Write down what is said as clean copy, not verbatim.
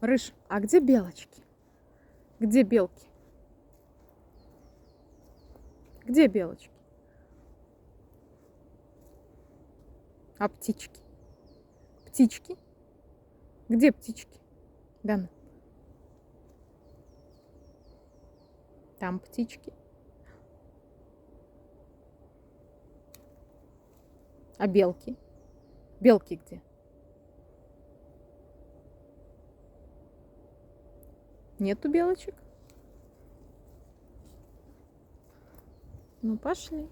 Рыж, а где белочки? Где белки? Где белочки? А птички? Птички? Где птички? Дана. Там птички. А белки? Белки где? Нету белочек? Ну, пошли.